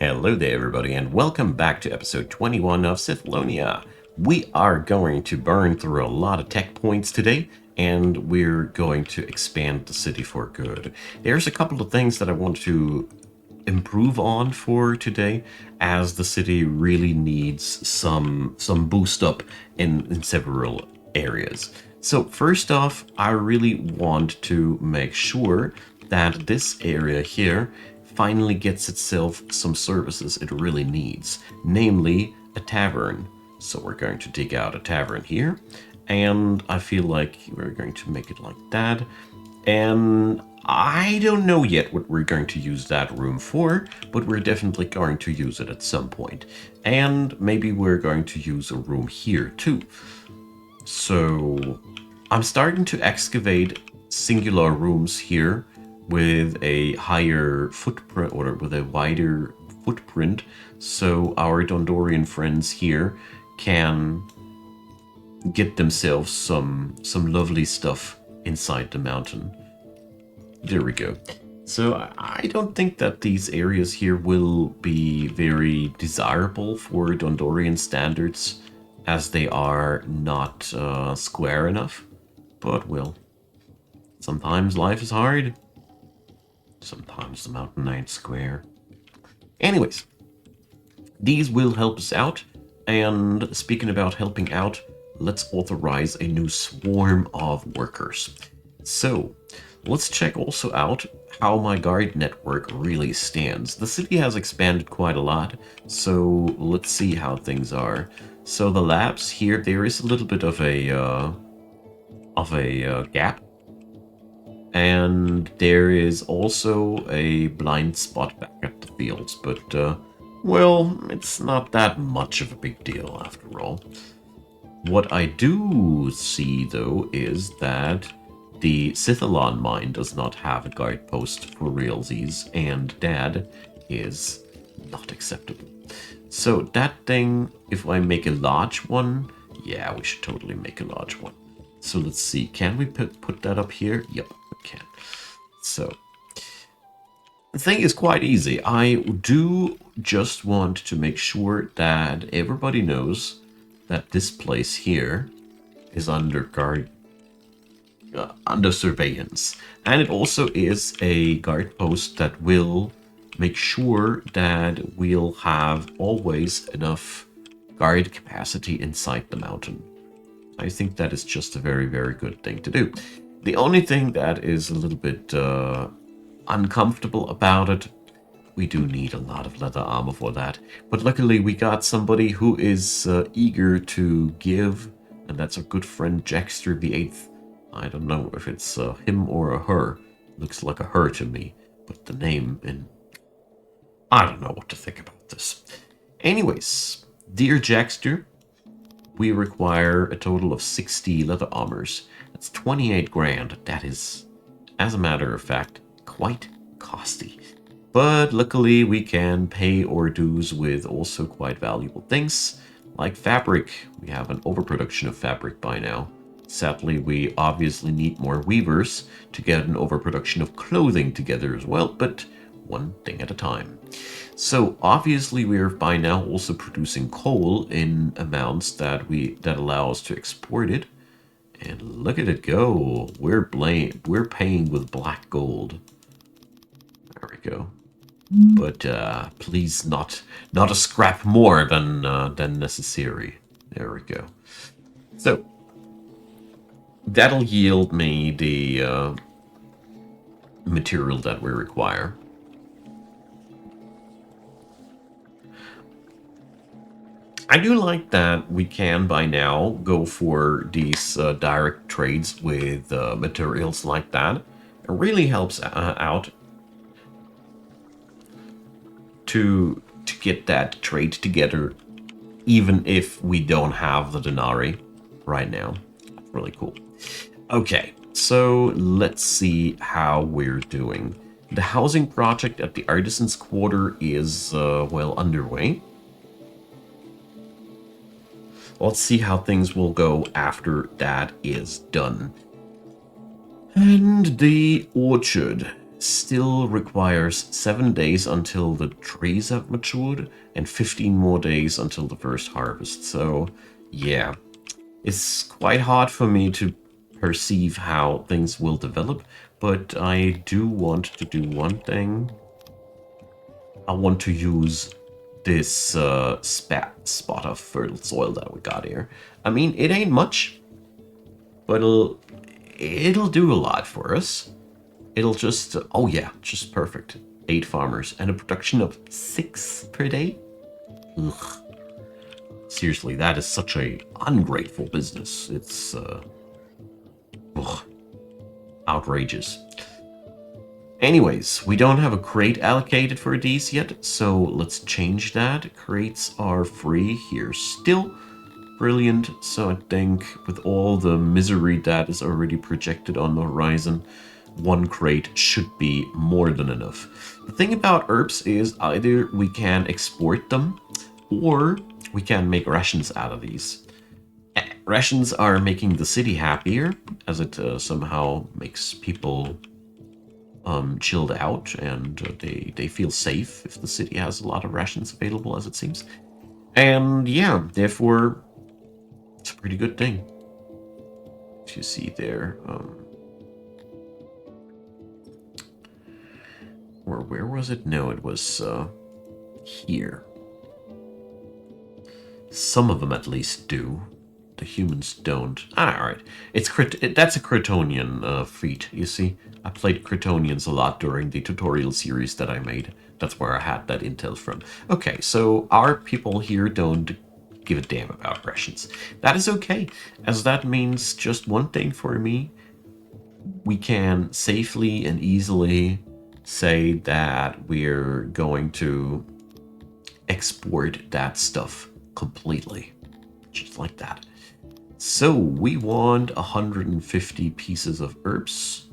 Hello there, everybody, and welcome back to episode 21 of Sithlonia. We are going to burn through a lot of tech points today, and we're going to expand the city for good. There's a couple of things that I want to improve on for today, as the city really needs some boost up in several areas. So first off, I really want to make sure that this area here finally gets itself some services it really needs, namely a tavern. So we're going to dig out a tavern here, and I feel like we're going to make it like that. And I don't know yet what we're going to use that room for, but we're definitely going to use it at some point. And maybe we're going to use a room here too. So I'm starting to excavate singular rooms here with a higher footprint, or with a wider footprint, so our Dondorian friends here can get themselves some lovely stuff inside the mountain. There we go. So I don't think that these areas here will be very desirable for Dondorian standards, as they are not square enough. But well, sometimes life is hard. Sometimes the mountain ain't square. Anyways, these will help us out. And speaking about helping out, let's authorize a new swarm of workers. So let's check also out how my guard network really stands. The city has expanded quite a lot, so let's see how things are. So the labs here, there is a little bit of a gap. And there is also a blind spot back at the fields, but, well, it's not that much of a big deal after all. What I do see, though, is that the Sithalon mine does not have a guard post for realsies, and Dad is not acceptable. So that thing, if I make a large one, yeah, we should totally make a large one. So let's see, can we put that up here? Yep, we can. So, the thing is quite easy. I do just want to make sure that everybody knows that this place here is under guard, under surveillance. And it also is a guard post that will make sure that we'll have always enough guard capacity inside the mountain. I think that is just a very, very good thing to do. The only thing that is a little bit uncomfortable about it, we do need a lot of leather armor for that. But luckily we got somebody who is eager to give, and that's our good friend Jackster the 8th. I don't know if it's him or a her. Looks like a her to me, but the name, and I don't know what to think about this. Anyways, dear Jackster, we require a total of 60 leather armors. That's 28 grand. That is, as a matter of fact, quite costly. But luckily we can pay our dues with also quite valuable things, like fabric. We have an overproduction of fabric by now. Sadly, we obviously need more weavers to get an overproduction of clothing together as well, but one thing at a time. So obviously we're by now also producing coal in amounts that allow us to export it. And look at it go. We're paying with black gold. There we go. But please not a scrap more than necessary. There we go. So that'll yield me the material that we require. I do like that we can by now go for these direct trades with materials like that. It really helps out to get that trade together, even if we don't have the denarii right now. That's really cool. Okay, so let's see how we're doing. The housing project at the Artisans' Quarter is well underway. Let's see how things will go after that is done. And the orchard. still requires 7 days until the trees have matured and 15 more days until the first harvest. So, yeah, it's quite hard for me to perceive how things will develop, but I do want to do one thing. I want to use this spot of fertile soil that we got here. I mean, it ain't much, but it'll do a lot for us. It'll just, oh yeah, just perfect. 8 farmers and a production of 6 per day. Ugh. Seriously, that is such a ungrateful business. It's ugh, outrageous. Anyways, we don't have a crate allocated for these yet, so let's change that. Crates are free here still. Brilliant. So I think with all the misery that is already projected on the horizon, 1 crate should be more than enough. The thing about herbs is either we can export them or we can make rations out of these. Rations are making the city happier, as it somehow makes people chilled out, and they feel safe if the city has a lot of rations available, as it seems. And yeah, therefore, it's a pretty good thing. As you see there, or where was it? No, it was here. Some of them at least do. The humans don't. Alright. That's a Cretonian feat, you see. I played Cretonians a lot during the tutorial series that I made. That's where I had that intel from. Okay, so our people here don't give a damn about rations. That is okay, as that means just one thing for me. We can safely and easily say that we're going to export that stuff completely. Just like that. So we want 150 pieces of herbs.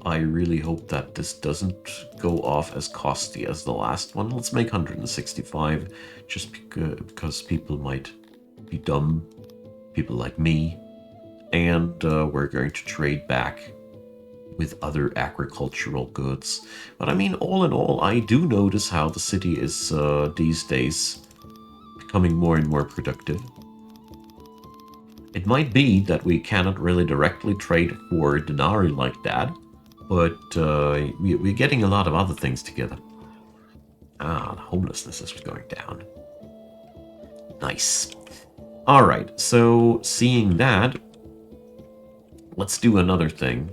I really hope that this doesn't go off as costly as the last one. Let's make 165, just because people might be dumb, people like me. And we're going to trade back with other agricultural goods. But I mean, all in all, I do notice how the city is these days becoming more and more productive. It might be that we cannot really directly trade for denarii like that, but we're getting a lot of other things together. Ah, the homelessness is going down. Nice. Alright, so seeing that, let's do another thing.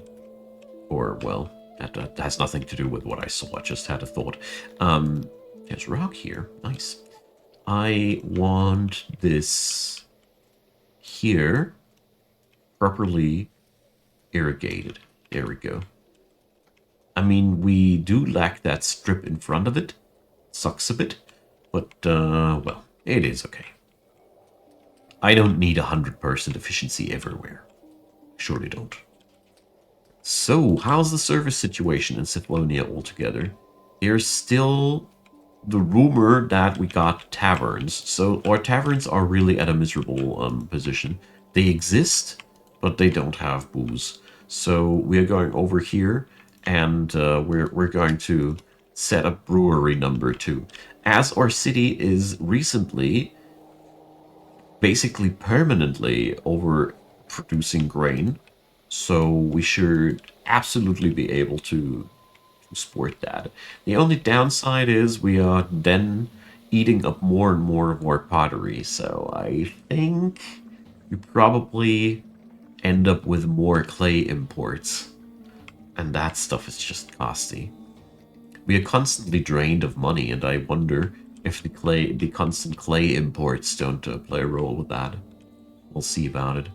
Or, well, that has nothing to do with what I saw, I just had a thought. There's rock here. Nice. I want this here properly irrigated. There we go. I mean, we do lack that strip in front of it. Sucks a bit, but, well, it is okay. I don't need 100% efficiency everywhere. Surely don't. So, how's the service situation in Cephalonia altogether? There's still the rumor that we got taverns. So, our taverns are really at a miserable position. They exist, but they don't have booze. So, we are going over here, and we're going to set up brewery number 2. As our city is recently, basically permanently overproducing grain, so we should absolutely be able to support that. The only downside is we are then eating up more and more of our pottery, so I think we probably end up with more clay imports, and that stuff is just costly. We are constantly drained of money, and I wonder if the constant clay imports don't play a role with that. We'll see about it.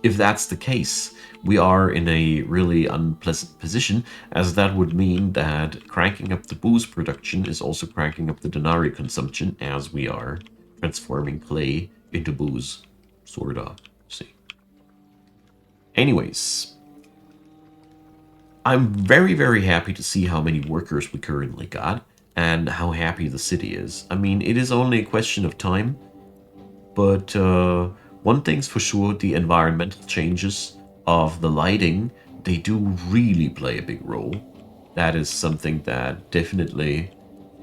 If that's the case, we are in a really unpleasant position, as that would mean that cranking up the booze production is also cranking up the denarii consumption, as we are transforming clay into booze. Sorta. See. Anyways, I'm very, very happy to see how many workers we currently got, and how happy the city is. I mean, it is only a question of time, but One thing's for sure, the environmental changes of the lighting, they do really play a big role. That is something that definitely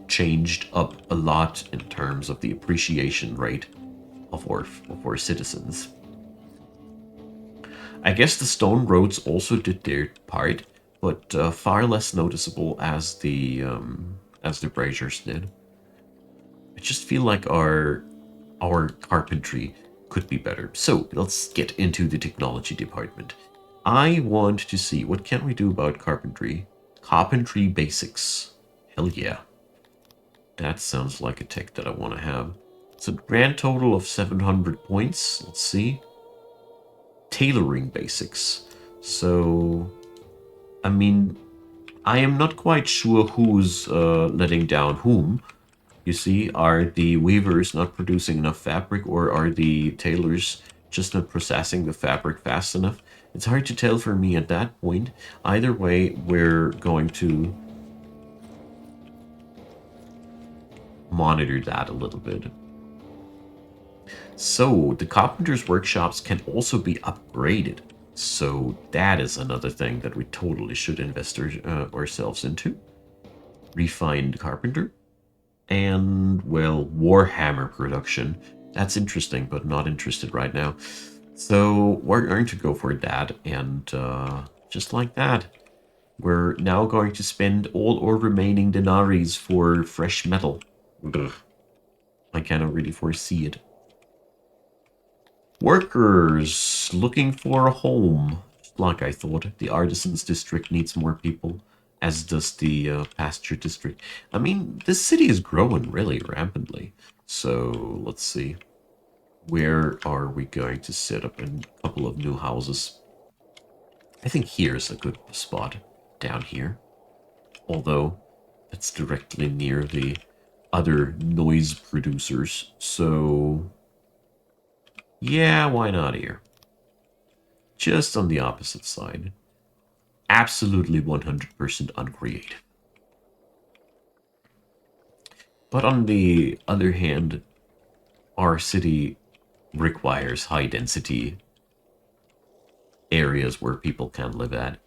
changed up a lot in terms of the appreciation rate of our citizens. I guess the stone roads also did their part, but far less noticeable as the braziers did. I just feel like our carpentry could be better. So let's get into the technology department. I want to see what can we do about carpentry. Carpentry basics. Hell yeah. That sounds like a tech that I want to have. So grand total of 700 points. Let's see. Tailoring basics. So, I mean, I am not quite sure who's letting down whom. You see, are the weavers not producing enough fabric, or are the tailors just not processing the fabric fast enough? It's hard to tell for me at that point. Either way, we're going to monitor that a little bit. So, the carpenter's workshops can also be upgraded. So, that is another thing that we totally should invest ourselves into. Refined carpenter. And, well, Warhammer production. That's interesting, but not interested right now. So we're going to go for that, and just like that, we're now going to spend all our remaining denaries for fresh metal. Ugh. I cannot really foresee it. Workers looking for a home. Like I thought, the Artisans District needs more people, as does the Pasture District. I mean, this city is growing really rampantly. So, let's see. Where are we going to set up a couple of new houses? I think here's a good spot, down here. Although, it's directly near the other noise producers. So, yeah, why not here? Just on the opposite side. Absolutely 100% uncreative. But on the other hand, our city requires high density areas where people can live at.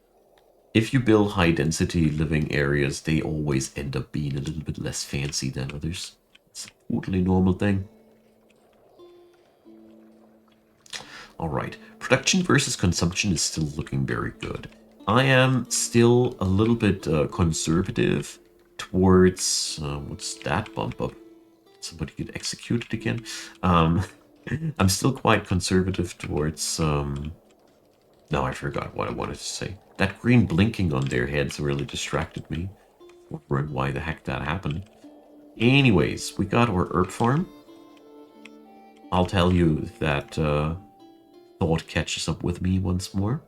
If you build high density living areas, they always end up being a little bit less fancy than others. It's a totally normal thing. Alright, production versus consumption is still looking very good. I am still a little bit conservative towards... what's that bump up? Somebody get executed again? I'm still quite conservative towards... no, I forgot what I wanted to say. That green blinking on their heads really distracted me. Wondering why the heck that happened. Anyways, we got our herb farm. I'll tell you if that thought catches up with me once more.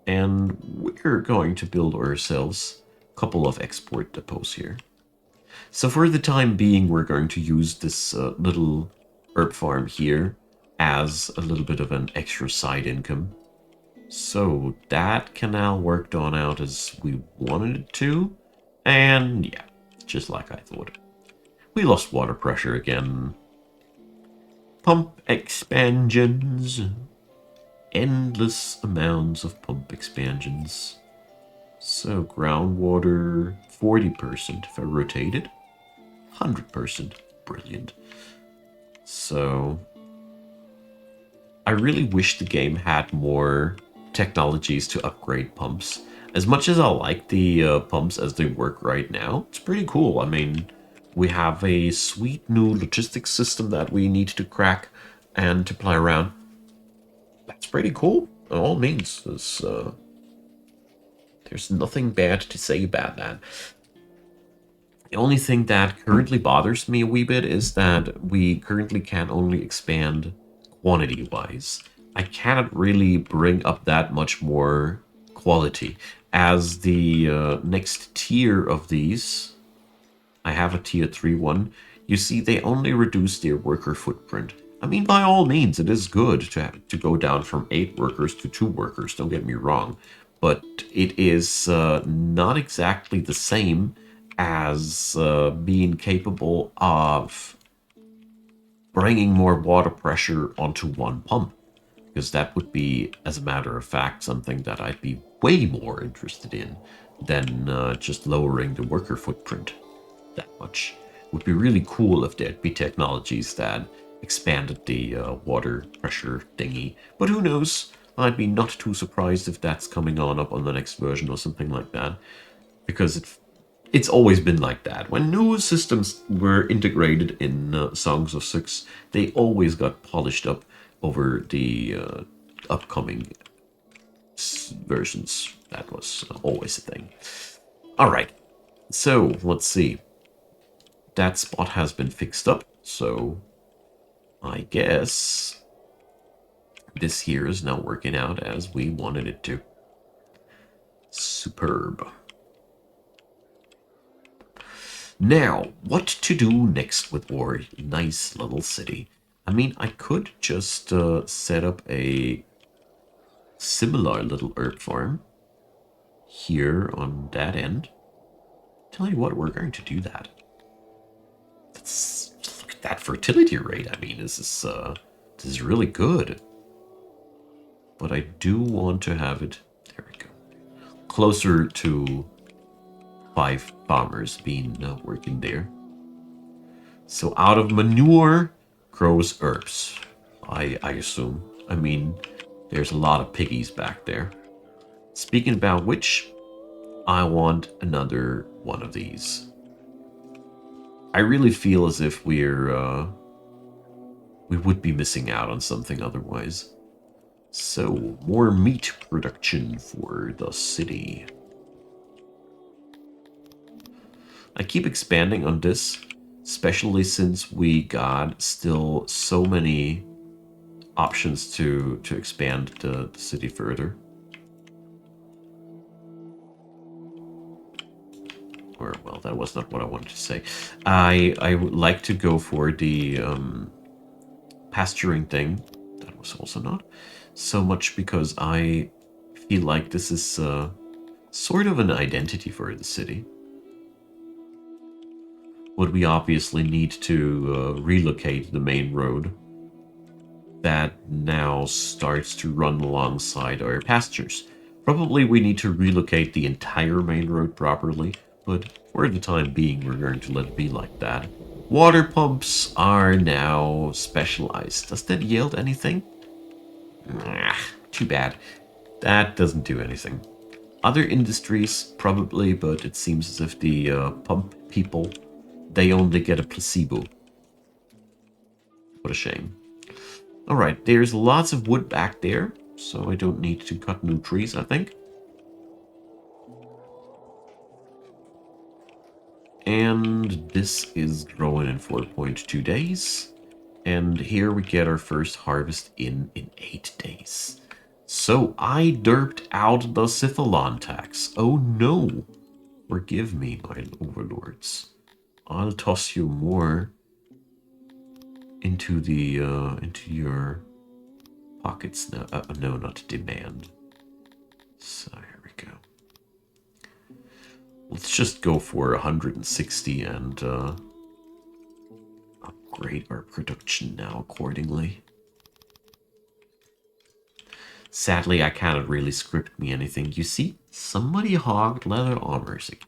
And we're going to build ourselves a couple of export depots here. So for the time being, we're going to use this little herb farm here as a little bit of an extra side income. So that canal worked on out as we wanted it to. And yeah, just like I thought. We lost water pressure again. Pump expansions. Endless amounts of pump expansions. So groundwater, 40% if I rotate it. 100%. Brilliant. So I really wish the game had more technologies to upgrade pumps. As much as I like the pumps as they work right now, it's pretty cool. I mean, we have a sweet new logistics system that we need to crack and to play around. That's pretty cool. By all means, there's nothing bad to say about that. The only thing that currently bothers me a wee bit is that we currently can only expand quantity-wise. I cannot really bring up that much more quality. As the next tier of these, I have a tier 3 one, you see they only reduce their worker footprint. I mean, by all means, it is good to go down from 8 workers to 2 workers, don't get me wrong. But it is not exactly the same as being capable of bringing more water pressure onto one pump. Because that would be, as a matter of fact, something that I'd be way more interested in than just lowering the worker footprint that much. It would be really cool if there'd be technologies that expanded the water pressure thingy. But who knows? I'd be not too surprised if that's coming on up on the next version or something like that. Because it's always been like that. When new systems were integrated in Songs of SYX, they always got polished up over the upcoming versions. That was always a thing. All right, so let's see. That spot has been fixed up, so I guess this here is now working out as we wanted it to. Superb. Now, what to do next with our nice little city? I mean, I could just set up a similar little herb farm here on that end. Tell you what, we're going to do that. Look at that fertility rate. I mean, this is really good. But I do want to have it, there we go, closer to 5 farmers being working there. So out of manure grows herbs, I assume. I mean, there's a lot of piggies back there. Speaking about which, I want another one of these. I really feel as if we would be missing out on something otherwise. So, more meat production for the city. I keep expanding on this, especially since we got still so many options to expand the city further. Or, well, that was not what I wanted to say. I would like to go for the pasturing thing. That was also not so much because I feel like this is sort of an identity for the city. But we obviously need to relocate the main road that now starts to run alongside our pastures. Probably we need to relocate the entire main road properly, but for the time being, we're going to let it be like that. Water pumps are now specialized. Does that yield anything? Nah, too bad. That doesn't do anything. Other industries, probably, but it seems as if the pump people, they only get a placebo. What a shame. Alright, there's lots of wood back there, so I don't need to cut new trees, I think. And this is growing in 4.2 days. And here we get our first harvest in 8 days. So I derped out the Scythalon tax. Oh no! Forgive me, my overlords. I'll toss you more into the into your pockets now. No, not demand. So here we go. Let's just go for 160 and upgrade our production now accordingly. Sadly, I cannot really script me anything. You see, somebody hogged leather armors again.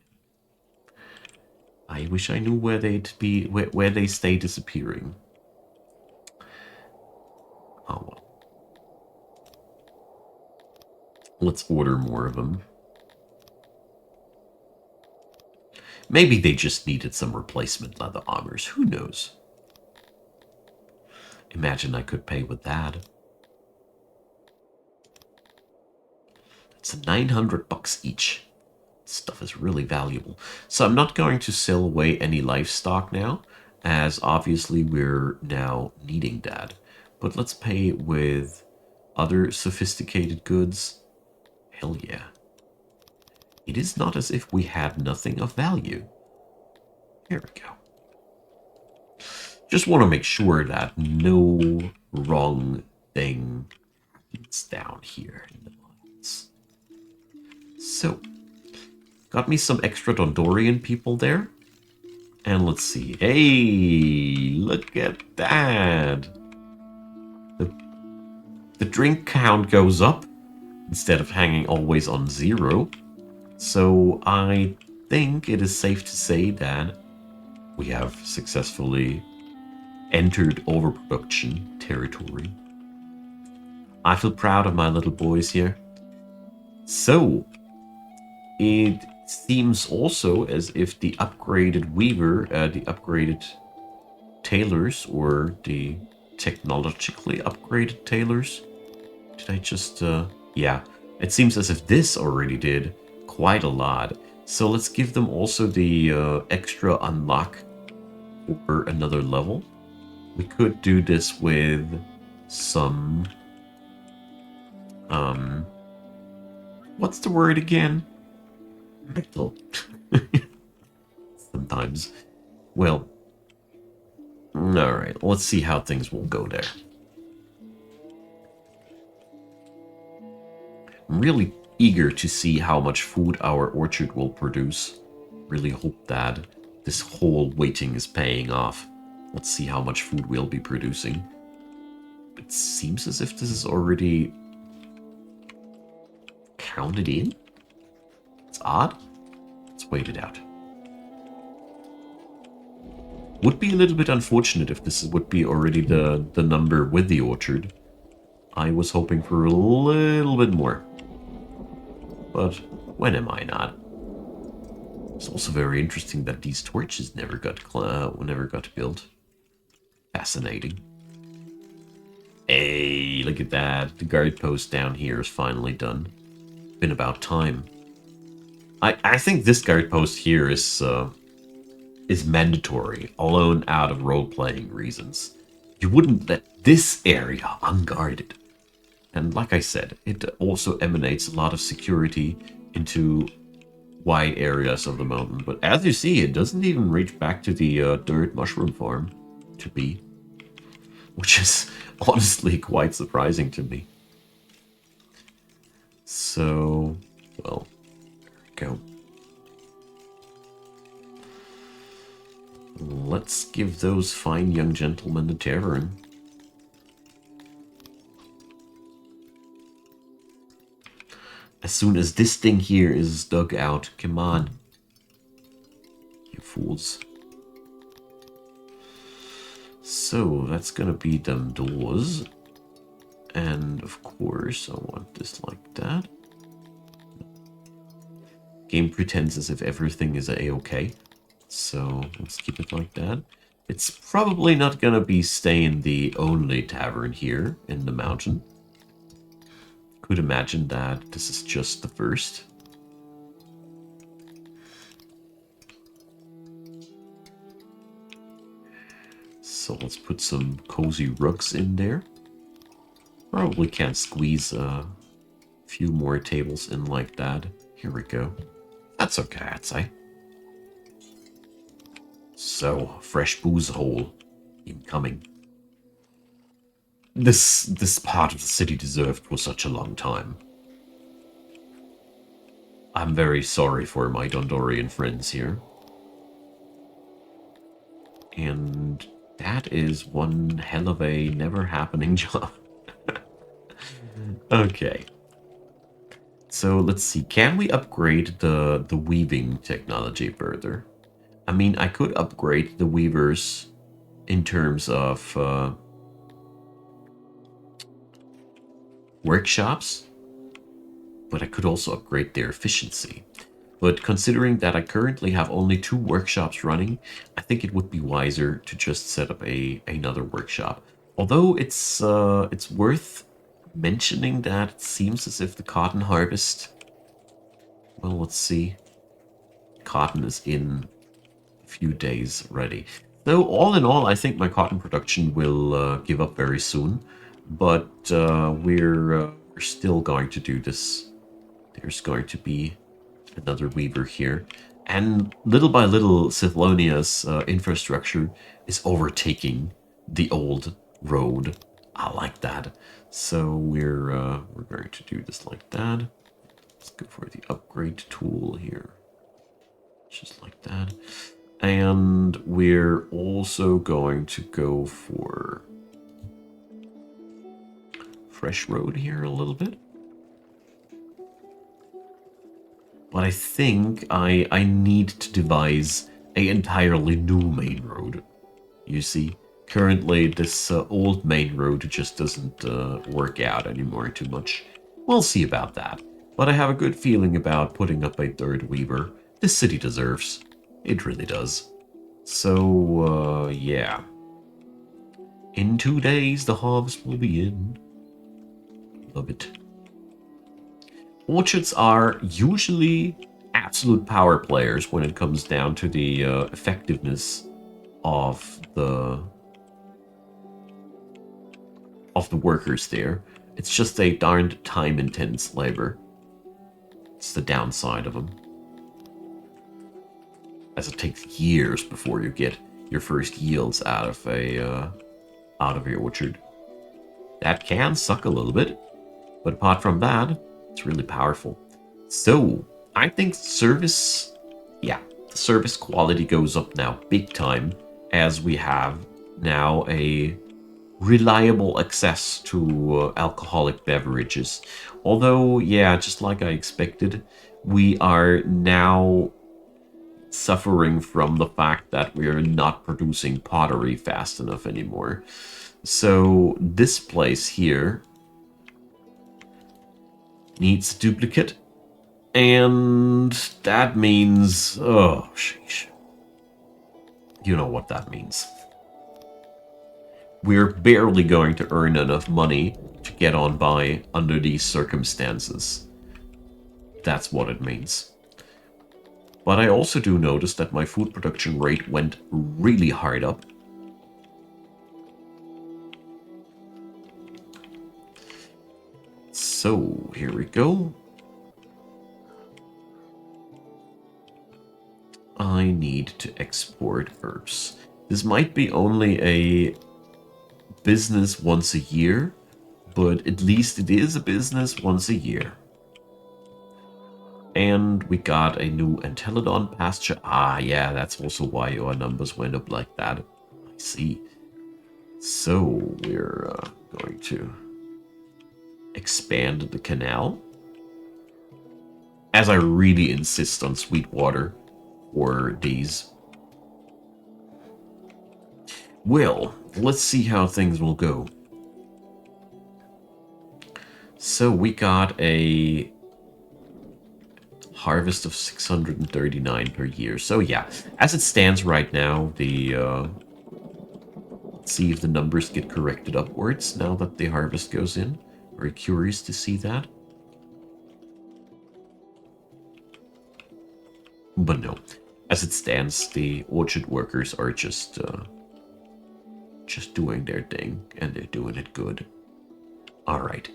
I wish I knew where they'd be, where they stay disappearing. Oh well. Let's order more of them. Maybe they just needed some replacement leather armors. Who knows? Imagine I could pay with that. It's 900 bucks each. Stuff is really valuable. So I'm not going to sell away any livestock now, as obviously we're now needing that. But let's pay with other sophisticated goods. Hell yeah. It is not as if we had nothing of value. Here we go. Just want to make sure that no wrong thing is down here in the mines. So, got me some extra Dondorian people there. And let's see. Hey, look at that. The drink count goes up instead of hanging always on 0. So I think it is safe to say that we have successfully entered overproduction territory. I feel proud of my little boys here. So, it seems also as if the upgraded weaver, the upgraded tailors, or the technologically upgraded tailors, did I just, yeah, it seems as if this already did quite a lot. So let's give them also the extra unlock for another level. We could do this with some, what's the word again? Metal. Sometimes. Well, alright, let's see how things will go there. I'm really eager to see how much food our orchard will produce. Really hope that this whole waiting is paying off. Let's see how much food we'll be producing. It seems as if this is already counted in. It's odd. Let's wait it out. Would be a little bit unfortunate if this would be already the number with the orchard. I was hoping for a little bit more. But when am I not? It's also very interesting that these torches never got built. Fascinating. Hey, look at that. The guard post down here is finally done. Been about time. I think this guard post here is mandatory, alone out of role-playing reasons. You wouldn't let this area unguarded. And like I said, it also emanates a lot of security into wide areas of the mountain. But as you see, it doesn't even reach back to the dirt mushroom farm to be. Which is honestly quite surprising to me. So, well, there we go. Let's give those fine young gentlemen the tavern. As soon as this thing here is dug out, come on. You fools. So, that's gonna be them doors. And, of course, I want this like that. Game pretends as if everything is a-okay. So, let's keep it like that. It's probably not gonna be staying the only tavern here in the mountain. Could imagine that this is just the first. So let's put some cozy rugs in there. Probably can't squeeze a few more tables in like that. Here we go. That's okay, I'd say. So, fresh booze hole incoming. This part of the city deserved for such a long time. I'm very sorry for my Dondorian friends here. And that is one hell of a never-happening job. Okay. So let's see, can we upgrade the weaving technology further? I mean, I could upgrade the weavers in terms of workshops, but I could also upgrade their efficiency. But considering that I currently have only 2 workshops running, I think it would be wiser to just set up another workshop. Although it's worth mentioning that it seems as if the cotton harvest... Well, let's see. Cotton is in a few days ready. So all in all, I think my cotton production will give up very soon. But we're still going to do this. There's going to be another weaver here. And little by little, Sithlonia's infrastructure is overtaking the old road. I like that. So we're going to do this like that. Let's go for the upgrade tool here. Just like that. And we're also going to go for fresh road here a little bit. But I think I need to devise a entirely new main road. You see, currently this old main road just doesn't work out anymore too much. We'll see about that. But I have a good feeling about putting up a third weaver. This city deserves. It really does. So, yeah. In 2 days, the harvest will be in. Love it. Orchards are usually absolute power players when it comes down to the effectiveness of the workers there. It's just a darned time-intense labor. It's the downside of them, as it takes years before you get your first yields out of your orchard. That can suck a little bit, but apart from that, it's really powerful. So I think service, yeah, the service quality goes up now big time, as we have now a reliable access to alcoholic beverages. Although, yeah, just like I expected, we are now suffering from the fact that we are not producing pottery fast enough anymore. So this place here needs a duplicate, and that means, oh, sheesh. You know what that means. We're barely going to earn enough money to get on by under these circumstances. That's what it means. But I also do notice that my food production rate went really hard up. So, here we go. I need to export herbs. This might be only a business once a year, but at least it is a business once a year. And we got a new Entelodon pasture. Ah, yeah, that's also why our numbers went up like that. I see. So we're going to expand the canal, as I really insist on sweet water for these. Well, let's see how things will go. So we got a harvest of 639 per year. So yeah, as it stands right now, the let's see if the numbers get corrected upwards now that the harvest goes in. Very curious to see that. But no, as it stands, the orchard workers are just doing their thing, and they're doing it good. All right.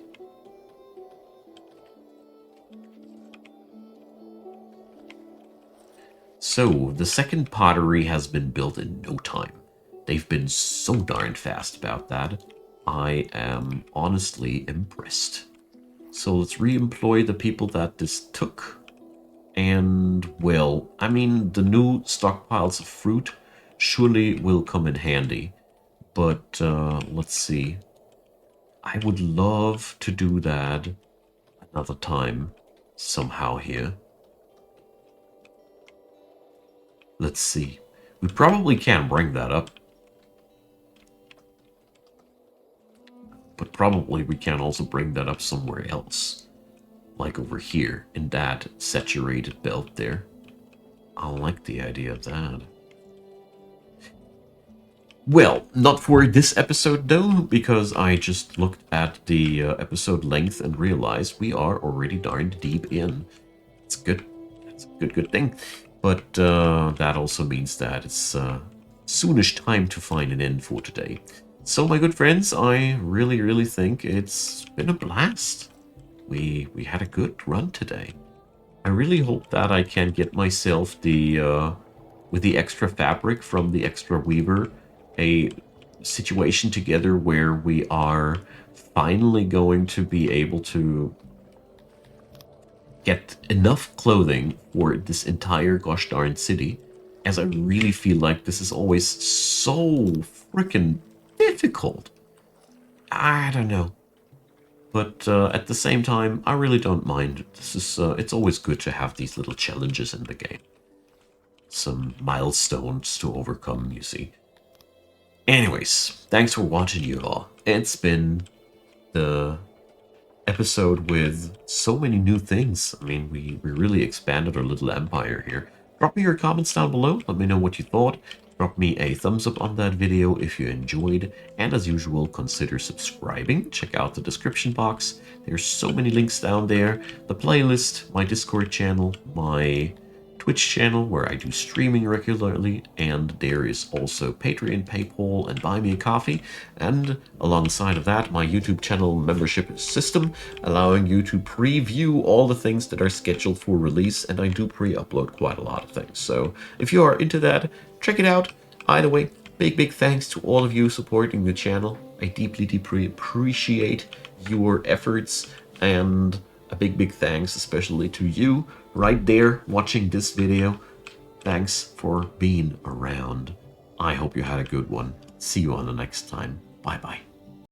So, the second pottery has been built in no time. They've been so darn fast about that. I am honestly impressed. So let's re-employ the people that this took. And, well, I mean, the new stockpiles of fruit surely will come in handy. But, let's see. I would love to do that another time, somehow here. Let's see. We probably can bring that up. But probably we can also bring that up somewhere else. Like over here, in that saturated belt there. I like the idea of that. Well, not for this episode though, because I just looked at the episode length and realized we are already darned deep in. It's good. It's a good thing. But that also means that it's soonish time to find an end for today. So, my good friends, I really think it's been a blast. We had a good run today. I really hope that I can get myself the with the extra fabric from the extra weaver, a situation together where we are finally going to be able to get enough clothing for this entire gosh darn city. as I really feel like this is always so freaking difficult. I don't know. But at the same time, I really don't mind. This is it's always good to have these little challenges in the game. Some milestones to overcome, you see. Anyways, thanks for watching, you all. It's been the episode with so many new things. I mean, we really expanded our little empire here. Drop me your comments down below. Let me know what you thought. Drop me a thumbs up on that video if you enjoyed. And as usual, consider subscribing. Check out the description box. There's so many links down there. The playlist, my Discord channel, my Twitch channel where I do streaming regularly, and there is also Patreon, PayPal, and Buy Me a Coffee, and alongside of that, my YouTube channel membership system, allowing you to preview all the things that are scheduled for release, and I do pre-upload quite a lot of things. So if you are into that, check it out. Either way, big thanks to all of you supporting the channel. I deeply appreciate your efforts, and a big thanks especially to you right there watching this video. Thanks for being around. I hope you had a good one. See you on the next time. Bye bye.